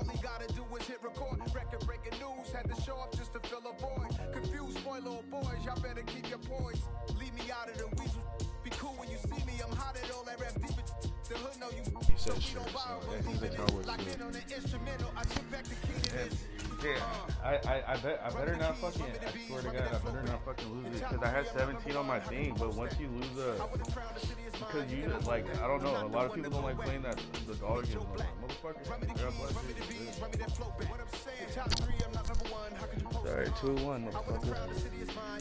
Only gotta do is hit record. Record breaking news, had to show up just to fill a void. Confused boy, little boys, y'all better keep your poise. Leave me out of the weasel. Be cool when you see me. I'm hot at all that rap deep. The hood know you. He said sure, so yeah, he's a Cowboys fan. Yeah, I better not fucking, I swear to God, I better not fucking lose it, because I had 17 on my thing, but once you lose because you just, like, I don't know, a lot of people don't like playing the dollar games. I'm like, motherfucker, God bless you. Alright, 2-1, motherfucker.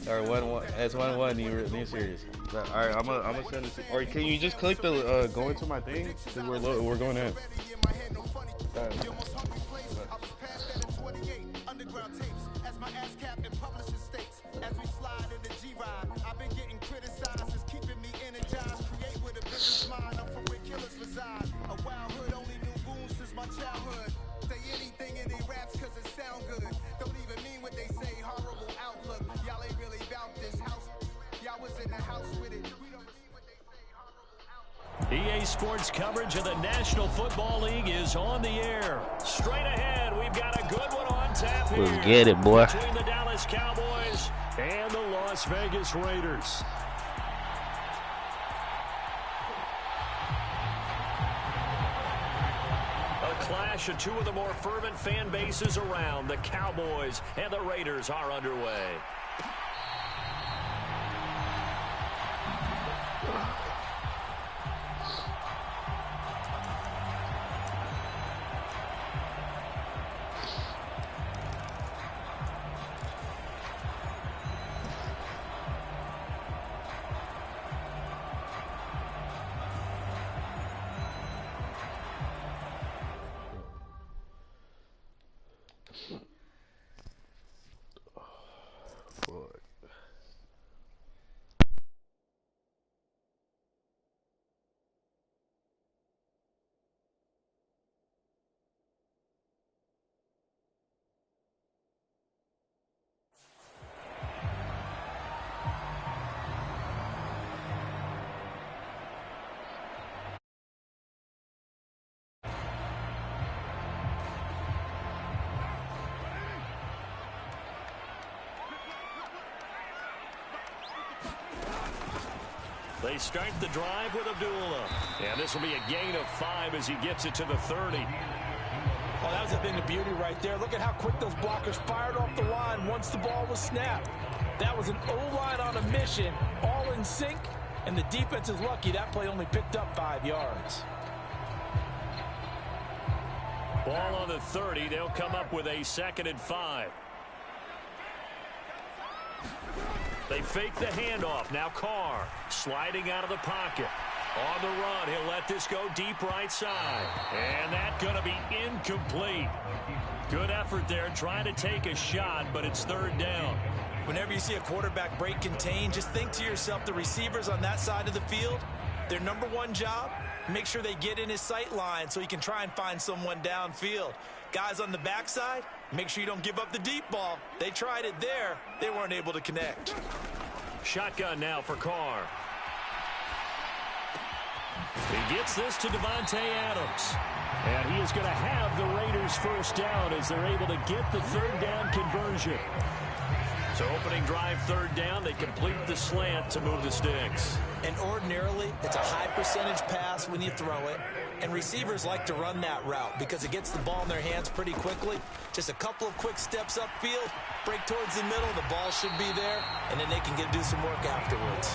Alright, 1-1, it's 1-1, you're serious. Alright, I'm gonna send it to, or can you just click the, go into my thing, because we're going in. Underground tapes as my ass cap in publishing states. As we slide in the G-Ride, I've been getting criticized. It's keeping me energized. Create with a business mind. I'm from where killers reside. A wild hood, only knew goons since my childhood. Say anything in they raps cause it sound good. Don't even mean what they say. Horrible outlook. Y'all ain't really about this house. Y'all was in the house with it. We don't see what they say. Horrible outlook. EA Sports coverage of the National Football League is on the air. Straight ahead, we've got a good one on tap here. Let's get it, boy. Between the Dallas Cowboys and the Las Vegas Raiders. A clash of two of the more fervent fan bases around. The Cowboys and the Raiders are underway. They start the drive with Abdullah. And this will be a gain of 5 as he gets it to the 30. Oh, that was a thing of beauty right there. Look at how quick those blockers fired off the line once the ball was snapped. That was an O-line on a mission, all in sync, and the defense is lucky that play only picked up 5 yards. Ball on the 30. They'll come up with a 2nd and 5. They fake the handoff. Now Carr sliding out of the pocket. On the run, he'll let this go deep right side. And that's going to be incomplete. Good effort there trying to take a shot, but it's 3rd down. Whenever you see a quarterback break contain, just think to yourself, the receivers on that side of the field, their number one job, make sure they get in his sight line so he can try and find someone downfield. Guys on the backside, make sure you don't give up the deep ball. They tried it there. They weren't able to connect. Shotgun now for Carr. He gets this to Devontae Adams. And he is going to have the Raiders 1st down as they're able to get the 3rd down conversion. So opening drive 3rd down, they complete the slant to move the sticks. And ordinarily, it's a high percentage pass when you throw it. And receivers like to run that route because it gets the ball in their hands pretty quickly. Just a couple of quick steps upfield, break towards the middle, the ball should be there, and then they can do some work afterwards.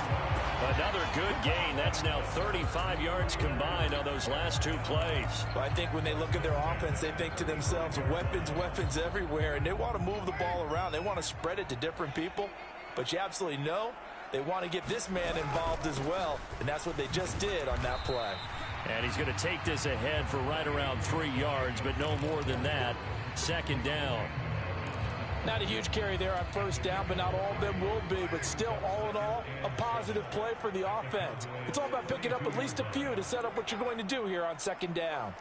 Another good gain. That's now 35 yards combined on those last 2 plays. Well, I think when they look at their offense, they think to themselves, weapons, weapons everywhere, and they want to move the ball around. They want to spread it to different people, but you absolutely know they want to get this man involved as well, and that's what they just did on that play. And he's going to take this ahead for right around 3 yards, but no more than that. 2nd down. Not a huge carry there on 1st down, but not all of them will be. But still, all in all, a positive play for the offense. It's all about picking up at least a few to set up what you're going to do here on 2nd down.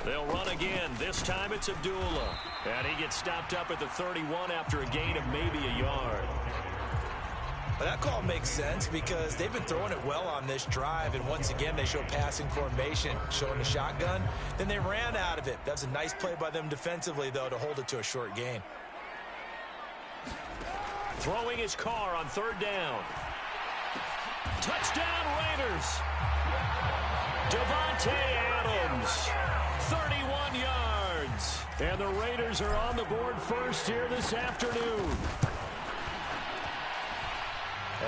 They'll run again. This time it's Abdullah. And he gets stopped up at the 31 after a gain of maybe a yard. Well, that call makes sense because they've been throwing it well on this drive, and once again they show passing formation, showing the shotgun. Then they ran out of it. That's a nice play by them defensively, though, to hold it to a short gain. Throwing his car on 3rd down. Touchdown Raiders. Devontae Adams, 31 yards. And the Raiders are on the board first here this afternoon.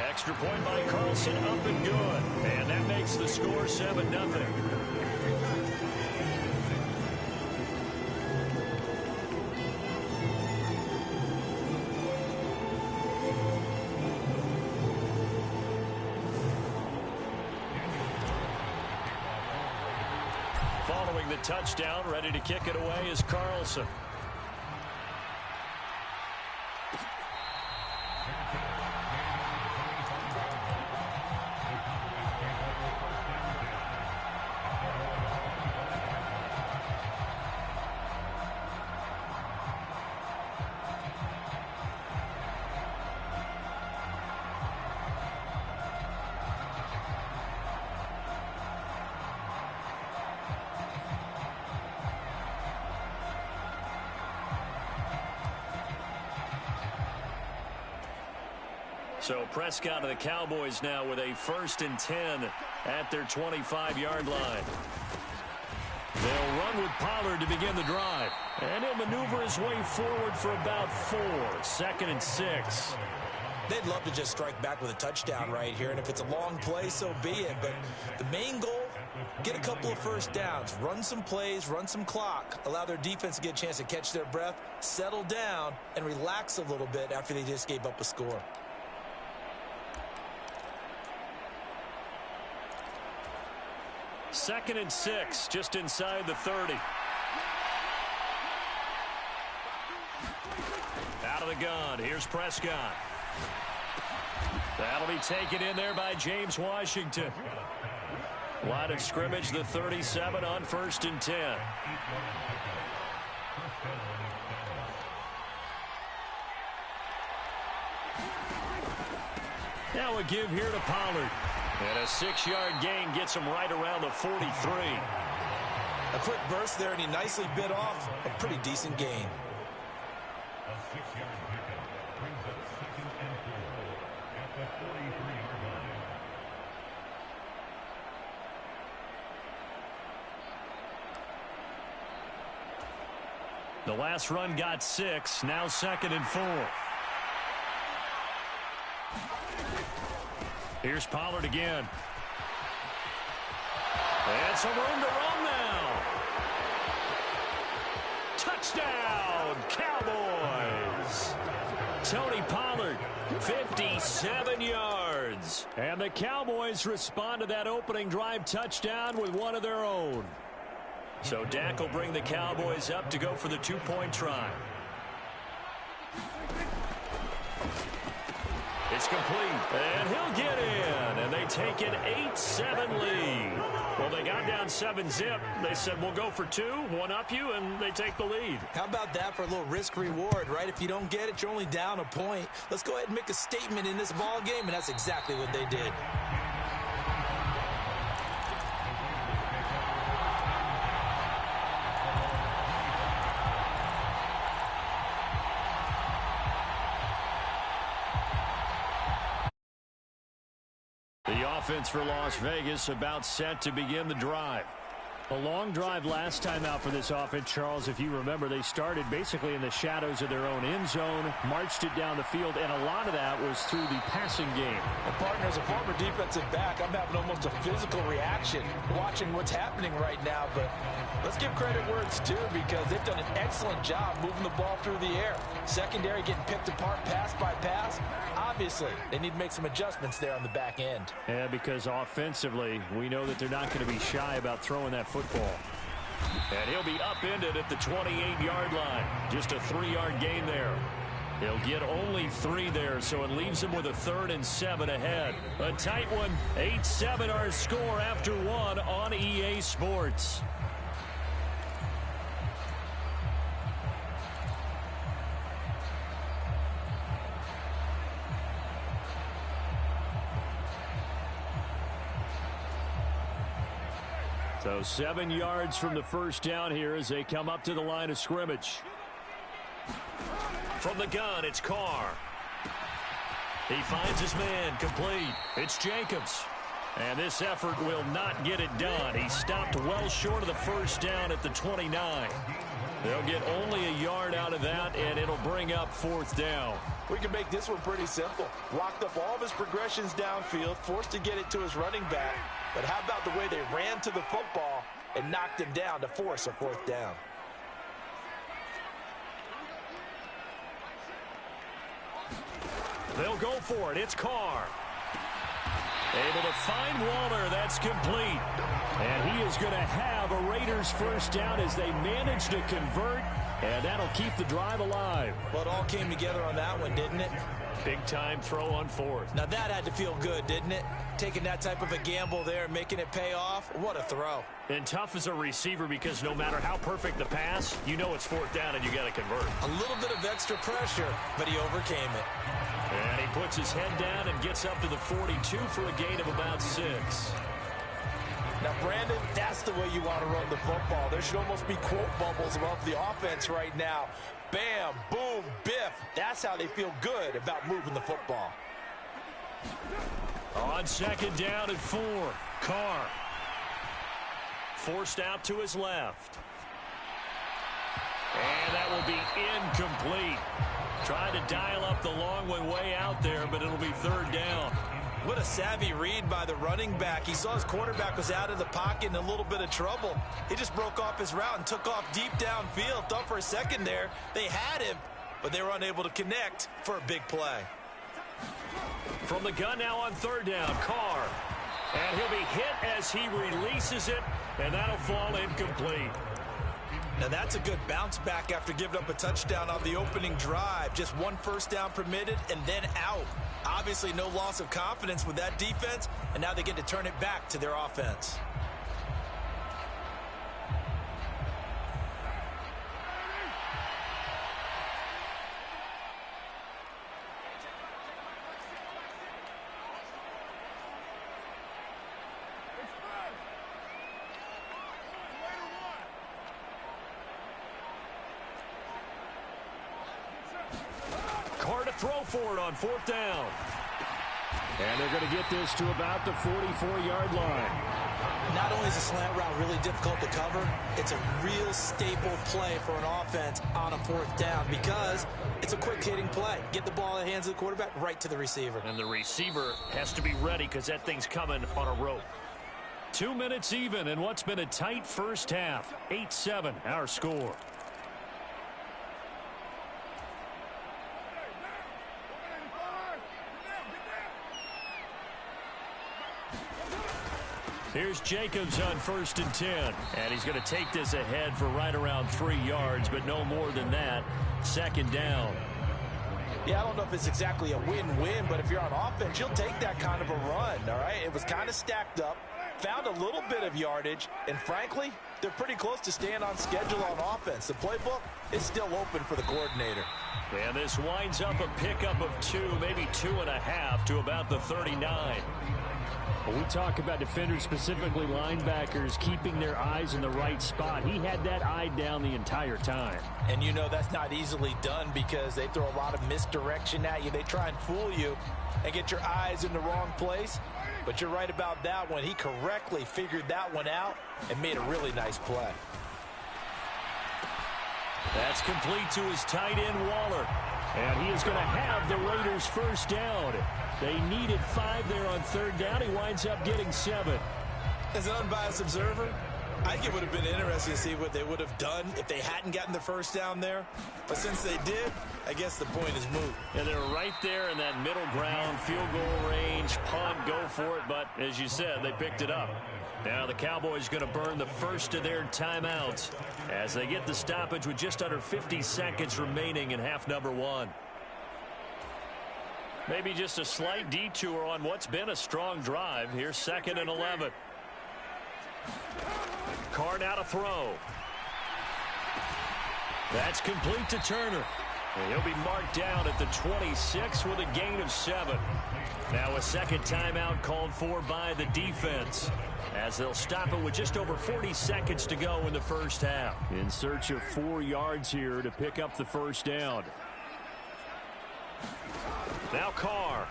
Extra point by Carlson, up and good. And that makes the score 7-0. Following the touchdown, ready to kick it away is Carlson. So Prescott of the Cowboys now with a 1st and 10 at their 25-yard line. They'll run with Pollard to begin the drive. And he'll maneuver his way forward for about 4. 2nd and 6. They'd love to just strike back with a touchdown right here, and if it's a long play, so be it. But the main goal, get a couple of first downs, run some plays, run some clock, allow their defense to get a chance to catch their breath, settle down, and relax a little bit after they just gave up a score. Second and 6, just inside the 30. Out of the gun, here's Prescott. That'll be taken in there by James Washington. Line of scrimmage, the 37 on 1st and 10. Now a give here to Pollard. And a 6-yard gain gets him right around the 43. A quick burst there, and he nicely bit off a pretty decent gain. A 6-yard pickup brings up 2nd and 4 at the 43-yard line. The last run got 6, now 2nd and 4. Here's Pollard again. And some room to run now. Touchdown, Cowboys. Tony Pollard, 57 yards. And the Cowboys respond to that opening drive touchdown with one of their own. So Dak will bring the Cowboys up to go for the 2-point try. It's complete, and he'll get in, and they take an 8-7 lead. Well, they got down 7-zip. They said, we'll go for 2, one up you, and they take the lead. How about that for a little risk-reward, right? If you don't get it, you're only down a point. Let's go ahead and make a statement in this ball game, and that's exactly what they did. Offense for Las Vegas about set to begin the drive. A long drive last time out for this offense, Charles. If you remember, they started basically in the shadows of their own end zone, marched it down the field, and a lot of that was through the passing game. And partner, as a former defensive back, I'm having almost a physical reaction watching what's happening right now. But let's give credit where it's due, because they've done an excellent job moving the ball through the air. Secondary getting picked apart pass by pass. Obviously, they need to make some adjustments there on the back end. Yeah, because offensively, we know that they're not going to be shy about throwing that football. And he'll be upended at the 28-yard line. Just a 3-yard gain there. He'll get only 3 there, so it leaves him with a 3rd and 7 ahead. A tight one. 8-7 our score after 1 on EA Sports. So 7 yards from the first down here as they come up to the line of scrimmage. From the gun, it's Carr. He finds his man, complete. It's Jacobs. And this effort will not get it done. He stopped well short of the first down at the 29. They'll get only a yard out of that, and it'll bring up 4th down. We can make this one pretty simple. Locked up all of his progressions downfield, forced to get it to his running back. But how about the way they ran to the football and knocked him down to force a 4th down? They'll go for it. It's Carr. Able to find Waller. That's complete. And he is going to have a Raiders first down as they manage to convert. And that'll keep the drive alive. Well, it all came together on that one, didn't it? Big-time throw on 4th. Now that had to feel good, didn't it? Taking that type of a gamble there, making it pay off. What a throw. And tough as a receiver because no matter how perfect the pass, you know it's 4th down and you got to convert. A little bit of extra pressure, but he overcame it. And he puts his head down and gets up to the 42 for a gain of about 6. Now, Brandon, that's the way you want to run the football. There should almost be quote bubbles above the offense right now. Bam, boom, biff. That's how they feel good about moving the football. On 2nd down and 4, Carr. Forced out to his left. And that will be incomplete. Trying to dial up the long way out there, but it'll be 3rd down. What a savvy read by the running back. He saw his quarterback was out of the pocket in a little bit of trouble. He just broke off his route and took off deep downfield. Thought for a second there they had him, but they were unable to connect for a big play. From the gun now on 3rd down, Carr. And he'll be hit as he releases it, and that'll fall incomplete. Now that's a good bounce back after giving up a touchdown on the opening drive. Just 1 first down permitted and then out. Obviously no loss of confidence with that defense, and now they get to turn it back to their offense. Throw for it on 4th down. And they're going to get this to about the 44-yard line. Not only is a slant route really difficult to cover, it's a real staple play for an offense on a 4th down because it's a quick-hitting play. Get the ball in the hands of the quarterback right to the receiver. And the receiver has to be ready because that thing's coming on a rope. 2 minutes even in what's been a tight first half. 8-7 our score. Here's Jacobs on 1st and 10. And he's going to take this ahead for right around 3 yards, but no more than that. 2nd down. Yeah, I don't know if it's exactly a win-win, but if you're on offense, you'll take that kind of a run, all right? It was kind of stacked up, found a little bit of yardage, and frankly, they're pretty close to staying on schedule on offense. The playbook is still open for the coordinator. And this winds up a pickup of 2, maybe 2.5 to about the 39. When we talk about defenders, specifically linebackers, keeping their eyes in the right spot, he had that eye down the entire time. And you know that's not easily done because they throw a lot of misdirection at you. They try and fool you and get your eyes in the wrong place. But you're right about that one. He correctly figured that one out and made a really nice play. That's complete to his tight end, Waller. And he is going to have the Raiders first down. They needed 5 there on 3rd down. He winds up getting 7. As an unbiased observer, I think it would have been interesting to see what they would have done if they hadn't gotten the first down there. But since they did, I guess the point is moot. And they're right there in that middle ground, field goal range, punt, go for it. But as you said, they picked it up. Now the Cowboys going to burn the first of their timeouts as they get the stoppage with just under 50 seconds remaining in half number 1. Maybe just a slight detour on what's been a strong drive. Here's 2nd and 11. Carr now to throw. That's complete to Turner. And he'll be marked down at the 26 with a gain of 7. Now a second timeout called for by the defense, as they'll stop it with just over 40 seconds to go in the first half. In search of 4 yards here to pick up the first down. Now Carr.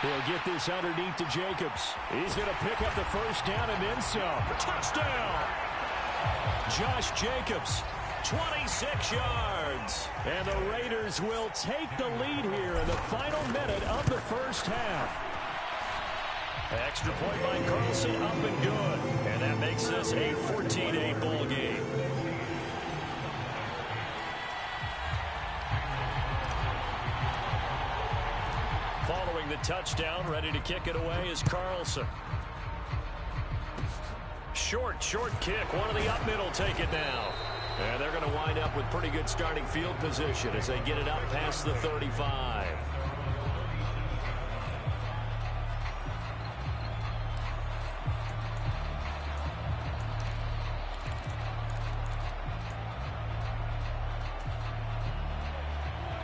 He'll get this underneath to Jacobs. He's going to pick up the first down and then some. Touchdown! Josh Jacobs, 26 yards. And the Raiders will take the lead here in the final minute of the first half. Extra point by Carlson, up and good. And that makes this a 14-8 ball game. Following the touchdown, ready to kick it away is Carlson. Short kick. One of the up middle take it now. And they're going to wind up with pretty good starting field position as they get it up past the 35.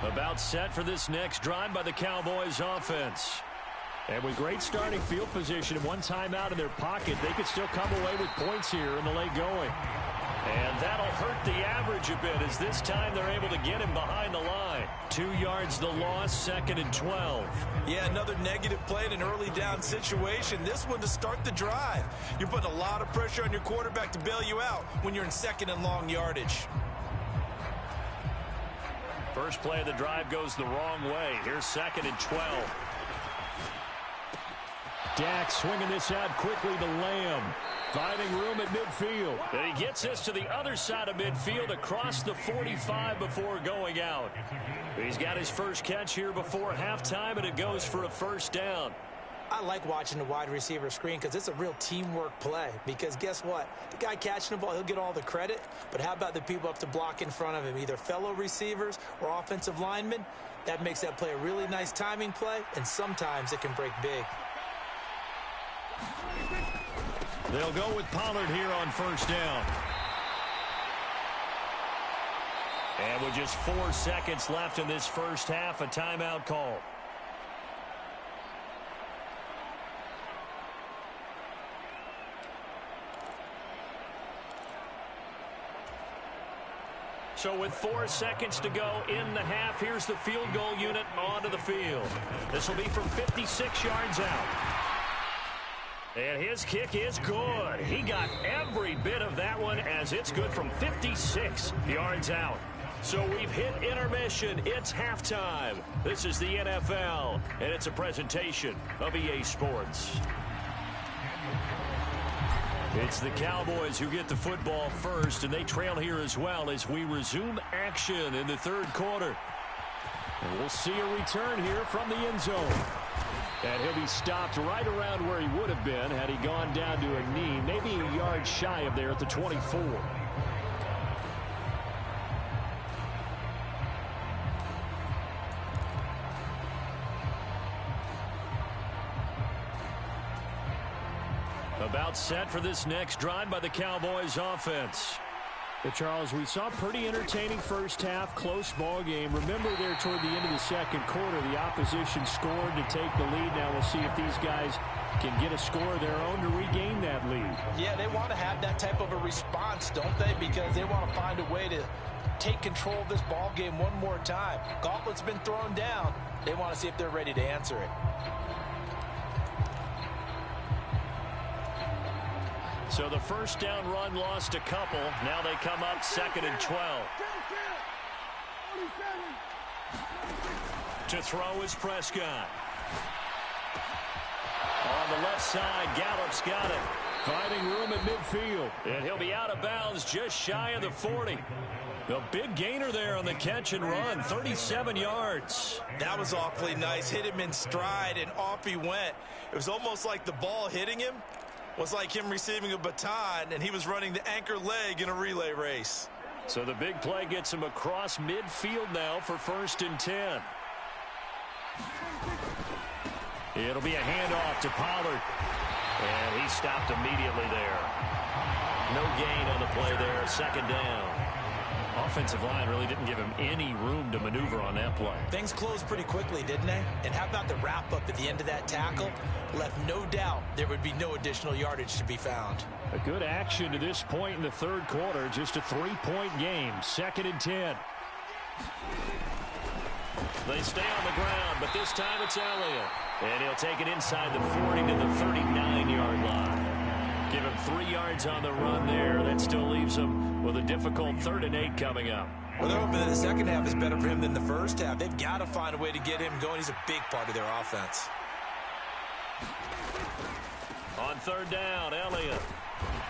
About set for this next drive by the Cowboys offense. And with great starting field position and one timeout in their pocket, they could still come away with points here in the late going. And that'll hurt the average a bit as this time they're able to get him behind the line. 2 yards the loss, 2nd and 12. Yeah, another negative play in an early down situation. This one to start the drive. You're putting a lot of pressure on your quarterback to bail you out when you're in 2nd and long yardage. First play of the drive goes the wrong way. Here's 2nd and 12. Dak swinging this out quickly to Lamb. Finding room at midfield. And he gets this to the other side of midfield across the 45 before going out. He's got his first catch here before halftime, and it goes for a first down. I like watching the wide receiver screen because it's a real teamwork play. Because guess what? The guy catching the ball, he'll get all the credit. But how about the people up to block in front of him, either fellow receivers or offensive linemen? That makes that play a really nice timing play, and sometimes it can break big. They'll go with Pollard here on first down. And with just 4 seconds left in this first half, a timeout call. So with 4 seconds to go in the half, here's the field goal unit onto the field. This will be from 56 yards out. And his kick is good. He got every bit of that one as it's good from 56 yards out. So we've hit intermission. It's halftime. This is the NFL, and it's a presentation of EA Sports. It's the Cowboys who get the football first, and they trail here as well as we resume action in the third quarter. And we'll see a return here from the end zone. And he'll be stopped right around where he would have been had he gone down to a knee, maybe a yard shy of there at the 24. About set for this next drive by the Cowboys offense. But Charles, we saw a pretty entertaining first half, close ball game. Remember there toward the end of the second quarter, the opposition scored to take the lead. Now we'll see if these guys can get a score of their own to regain that lead. Yeah, they want to have that type of a response, don't they? Because they want to find a way to take control of this ball game one more time. Gauntlet's been thrown down. They want to see if they're ready to answer it. So the first down run lost a couple. Now they come up 2nd and 12. To throw is Prescott. On the left side, Gallup's got it. Finding room at midfield. And he'll be out of bounds just shy of the 40. The big gainer there on the catch and run, 37 yards. That was awfully nice. Hit him in stride, and off he went. It was almost like the ball hitting him was like him receiving a baton, and he was running the anchor leg in a relay race. So the big play gets him across midfield now for 1st and 10. It'll be a handoff to Pollard. And he stopped immediately there. No gain on the play there, 2nd down. Offensive line really didn't give him any room to maneuver on that play. Things closed pretty quickly, didn't they? And how about the wrap-up at the end of that tackle? Left no doubt there would be no additional yardage to be found. A good action to this point in the third quarter. Just a 3-point game. 2nd and 10. They stay on the ground, but this time it's Elliott. And he'll take it inside the 40 to the 39-yard line. Give him 3 yards on the run there. That still leaves him with a difficult 3rd and 8 coming up. Well, they're hoping that the second half is better for him than the first half. They've got to find a way to get him going. He's a big part of their offense. On 3rd down, Elliott.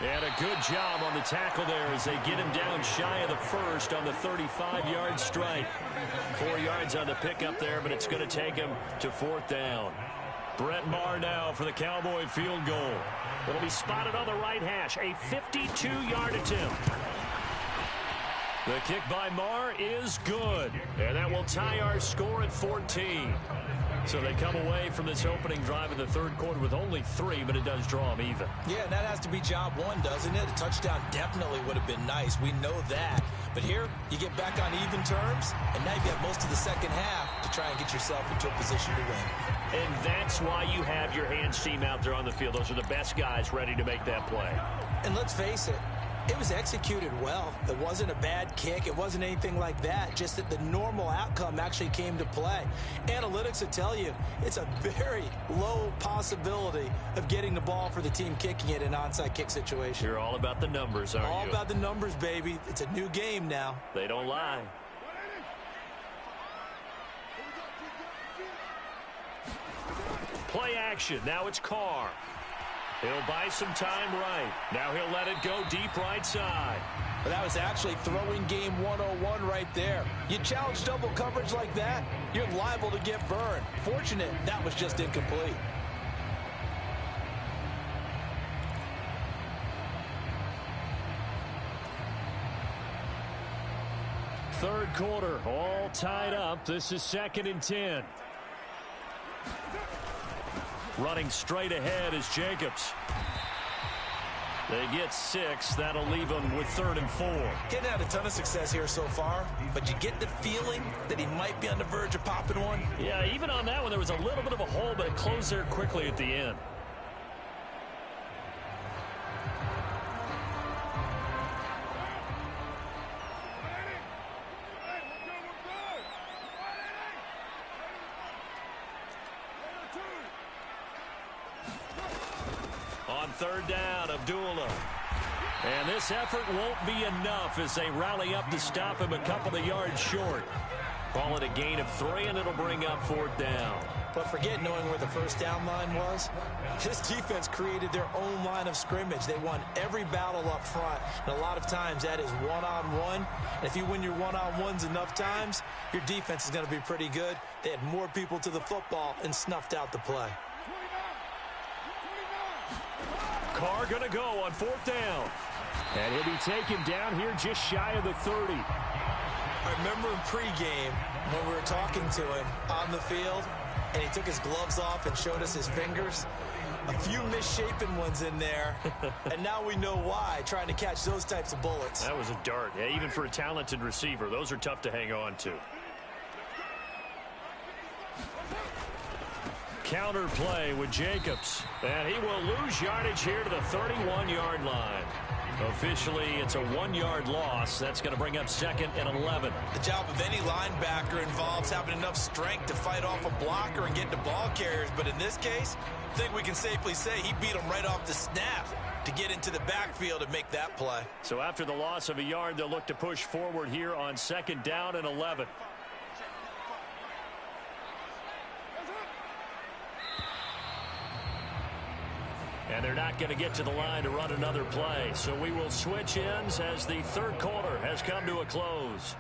And a good job on the tackle there as they get him down shy of the first on the 35-yard strike. 4 yards on the pickup there, but it's going to take him to 4th down. Brett Maher now for the Cowboy field goal. It'll be spotted on the right hash. A 52-yard attempt. The kick by Maher is good. And that will tie our score at 14. So they come away from this opening drive in the third quarter with only 3, but it does draw them even. Yeah, and that has to be job one, doesn't it? A touchdown definitely would have been nice. We know that. But here, you get back on even terms, and now you've got most of the second half to try and get yourself into a position to win. And that's why you have your hands team out there on the field. Those are the best guys ready to make that play. And let's face it, it was executed well. It wasn't a bad kick. It wasn't anything like that. Just that the normal outcome actually came to play. Analytics will tell you it's a very low possibility of getting the ball for the team kicking it in an onside kick situation. You're all about the numbers, aren't you? All about the numbers, baby. It's a new game now. They don't lie. Play action. Now it's Carr. He'll buy some time right. Now he'll let it go deep right side. Well, that was actually throwing game 101 right there. You challenge double coverage like that, you're liable to get burned. Fortunate that was just incomplete. Third quarter, all tied up. This is 2nd and 10. Running straight ahead is Jacobs. They get 6. That'll leave them with 3rd and 4. Getting had a ton of success here so far, but you get the feeling that he might be on the verge of popping one. Yeah, even on that one, there was a little bit of a hole, but it closed there quickly at the end. On 3rd down, Abdullah. And this effort won't be enough as they rally up to stop him a couple of yards short. Call it a gain of 3, and it'll bring up 4th down. But forget knowing where the first down line was. This defense created their own line of scrimmage. They won every battle up front. And a lot of times that is one-on-one. And if you win your one-on-ones enough times, your defense is going to be pretty good. They had more people to the football and snuffed out the play. Carr going to go on 4th down. And he'll be taken down here just shy of the 30. I remember in pregame when we were talking to him on the field, and he took his gloves off and showed us his fingers. A few misshapen ones in there, and now we know why, trying to catch those types of bullets. That was a dart. Yeah, even for a talented receiver, those are tough to hang on to. Counter play with Jacobs. And he will lose yardage here to the 31-yard line. Officially, it's a 1-yard loss. That's going to bring up 2nd and 11. The job of any linebacker involves having enough strength to fight off a blocker and get to ball carriers. But in this case, I think we can safely say he beat him right off the snap to get into the backfield and make that play. So after the loss of a yard, they'll look to push forward here on 2nd down and 11. And they're not going to get to the line to run another play. So we will switch ends as the third quarter has come to a close.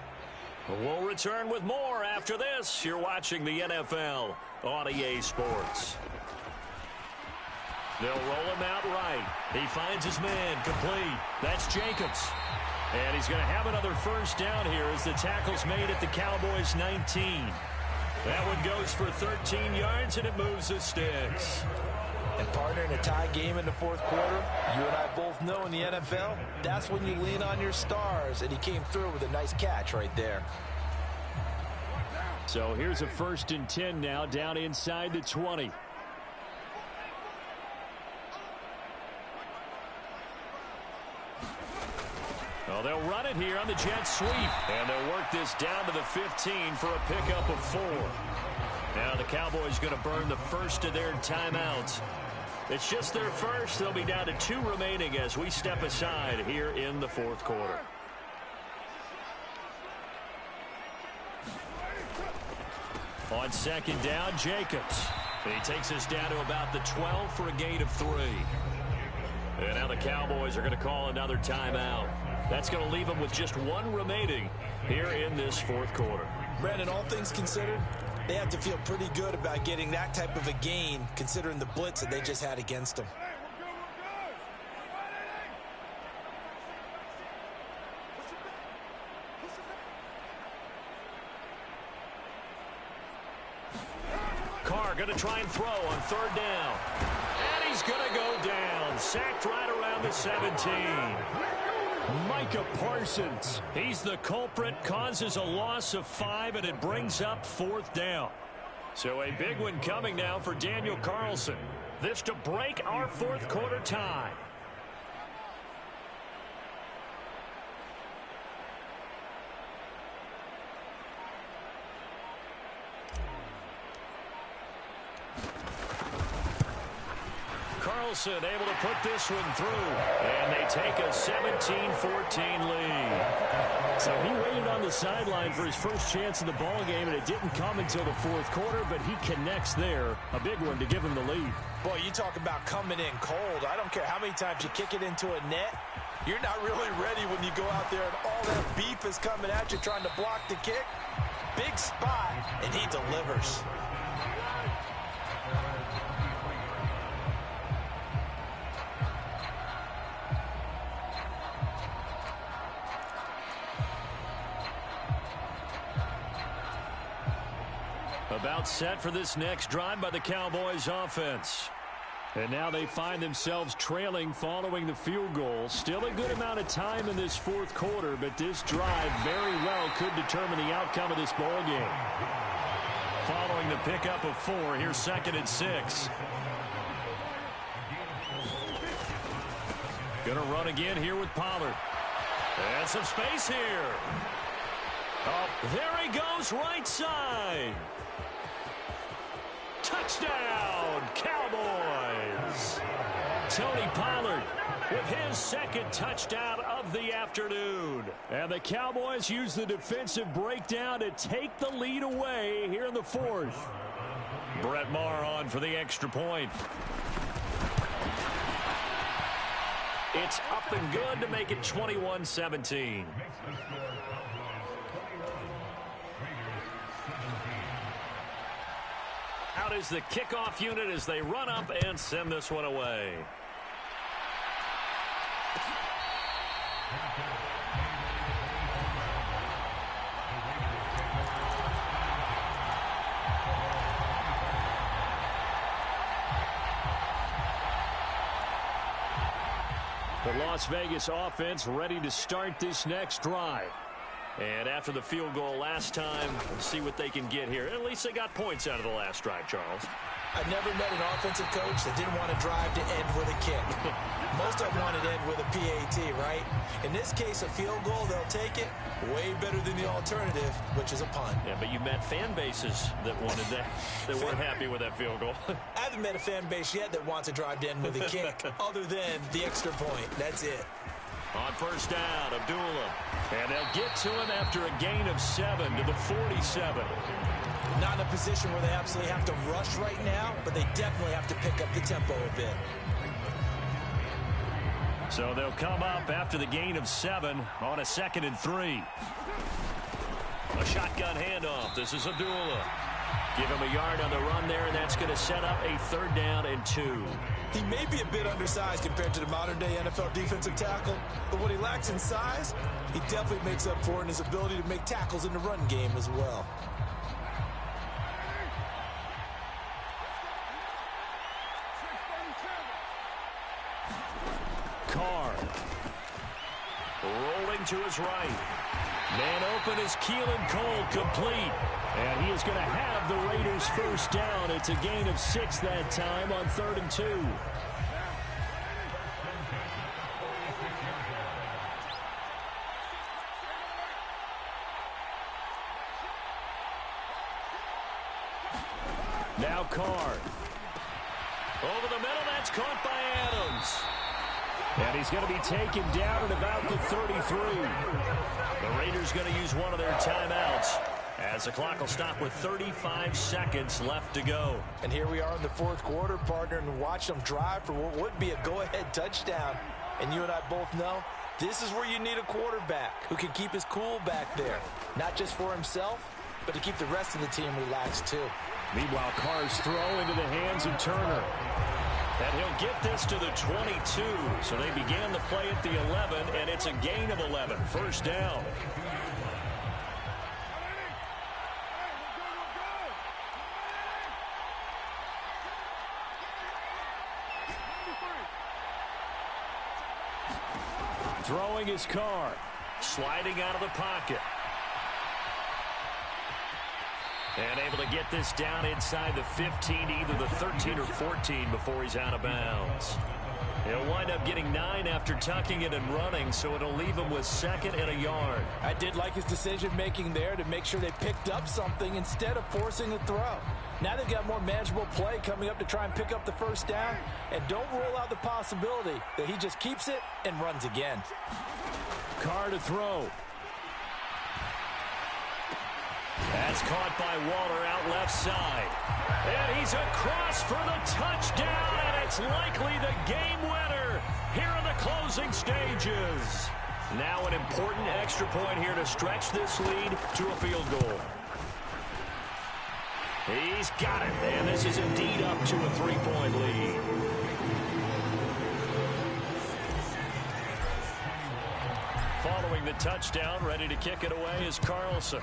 We'll return with more after this. You're watching the NFL on EA Sports. They'll roll him out right. He finds his man complete. That's Jacobs. And he's going to have another first down here as the tackle's made at the Cowboys' 19. That one goes for 13 yards, and it moves the sticks. And partner, entering a tie game in the fourth quarter, you and I both know in the NFL, that's when you lean on your stars, and he came through with a nice catch right there. So here's a 1st and 10 now, down inside the 20. Well, they'll run it here on the jet sweep. And they'll work this down to the 15 for a pickup of 4. Now the Cowboys going to burn the first of their timeouts. It's just their first. They'll be down to 2 remaining as we step aside here in the fourth quarter. On 2nd down, Jacobs. He takes us down to about the 12 for a gain of 3. And now the Cowboys are going to call another timeout. That's going to leave them with just 1 remaining here in this fourth quarter. Brandon, all things considered, they have to feel pretty good about getting that type of a gain considering the blitz that they just had against them. Carr going to try and throw on 3rd down. And he's going to go down. Sacked right around the 17. Micah Parsons. He's the culprit, causes a loss of 5, and it brings up 4th down. So a big one coming now for Daniel Carlson. This to break our fourth quarter tie. Carlson able to put this one through, and they take a 17-14 lead. So he waited on the sideline for his first chance in the ball game, and it didn't come until the fourth quarter, but he connects there. A big one to give him the lead. Boy, you talk about coming in cold. I don't care how many times you kick it into a net. You're not really ready when you go out there and all that beef is coming at you trying to block the kick. Big spot, and he delivers. About set for this next drive by the Cowboys offense. And now they find themselves trailing following the field goal. Still a good amount of time in this fourth quarter, but this drive very well could determine the outcome of this ball game. Following the pickup of 4, here's 2nd and 6. Gonna run again here with Pollard. And some space here. Oh, there he goes, right side. Touchdown, Cowboys! Tony Pollard with his 2nd touchdown of the afternoon. And the Cowboys use the defensive breakdown to take the lead away here in the fourth. Brett Maher on for the extra point. It's up and good to make it 21-17. Out is the kickoff unit as they run up and send this one away. The Las Vegas offense ready to start this next drive. And after the field goal last time, see what they can get here. At least they got points out of the last drive, Charles. I've never met an offensive coach that didn't want to drive to end with a kick. Most of them wanted to end with a PAT, right? In this case, a field goal, they'll take it. Way better than the alternative, which is a punt. Yeah, but you met fan bases that wanted that, that weren't happy with that field goal. I haven't met a fan base yet that wants to drive to end with a kick, other than the extra point. That's it. On 1st down, Abdullah. And they'll get to him after a gain of 7 to the 47. Not in a position where they absolutely have to rush right now, but they definitely have to pick up the tempo a bit. So they'll come up after the gain of 7 on a 2nd and 3. A shotgun handoff. This is Abdullah. Give him a yard on the run there, and that's going to set up a 3rd down and 2. He may be a bit undersized compared to the modern-day NFL defensive tackle, but what he lacks in size, he definitely makes up for in his ability to make tackles in the run game as well. Carr. Rolling to his right. Man open is Keelan Cole, complete. And he is going to have the Raiders first down. It's a gain of 6 that time on 3rd and 2. Now Carr. Over the middle, that's caught by Adams. And he's going to be taken down at about the 33. The Raiders going to use one of their timeouts as the clock will stop with 35 seconds left to go. And here we are in the 4th quarter, partner, and watch them drive for what would be a go-ahead touchdown. And you and I both know this is where you need a quarterback who can keep his cool back there. Not just for himself, but to keep the rest of the team relaxed too. Meanwhile, Carr's throw into the hands of Turner. And he'll get this to the 22. So they began the play at the 11, and it's a gain of 11. First down. Throwing his Carr. Sliding out of the pocket. And able to get this down inside the 15, either the 13 or 14 before he's out of bounds. He'll wind up getting 9 after tucking it and running, so it'll leave him with 2nd and a yard. I did like his decision-making there to make sure they picked up something instead of forcing a throw. Now they've got more manageable play coming up to try and pick up the first down, and don't rule out the possibility that he just keeps it and runs again. Carr to throw. That's caught by Waller out left side. And he's across for the touchdown, and it's likely the game winner here in the closing stages. Now an important extra point here to stretch this lead to a field goal. He's got it, and this is indeed up to a 3-point lead. Following the touchdown, ready to kick it away is Carlson.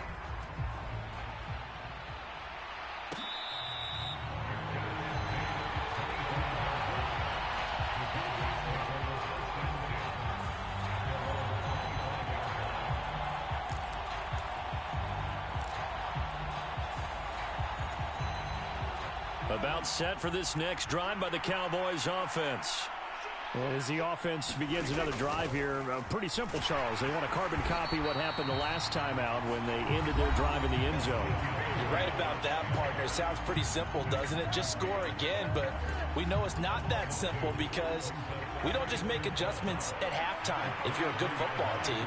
About set for this next drive by the Cowboys offense. Well, as the offense begins another drive here, pretty simple, Charles. They want to carbon copy what happened the last time out when they ended their drive in the end zone. You're right about that, partner. Sounds pretty simple, doesn't it? Just score again, but we know it's not that simple because we don't just make adjustments at halftime if you're a good football team.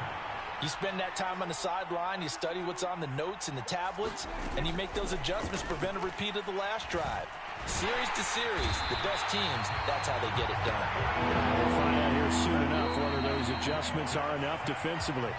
You spend that time on the sideline, you study what's on the notes and the tablets, and you make those adjustments to prevent a repeat of the last drive. Series to series, the best teams, that's how they get it done. We'll find out here soon enough whether those adjustments are enough defensively.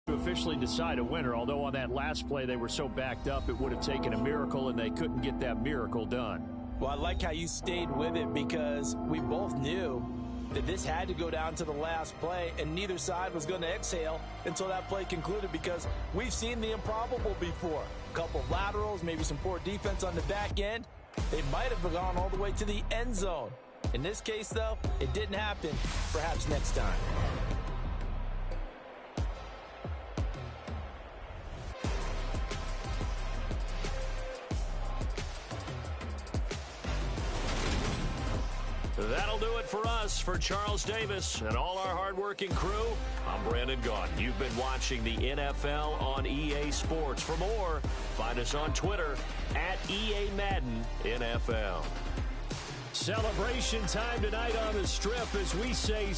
To officially decide a winner, although on that last play they were so backed up it would have taken a miracle, and they couldn't get that miracle done. Well, I like how you stayed with it because we both knew that this had to go down to the last play, and neither side was going to exhale until that play concluded because we've seen the improbable before. A couple of laterals, maybe some poor defense on the back end. They might have gone all the way to the end zone. In this case, though, it didn't happen. Perhaps next time. That'll do it for us. For Charles Davis and all our hardworking crew, I'm Brandon Gaughan. You've been watching the NFL on EA Sports. For more, find us on Twitter at EA Madden NFL. Celebration time tonight on the Strip as we say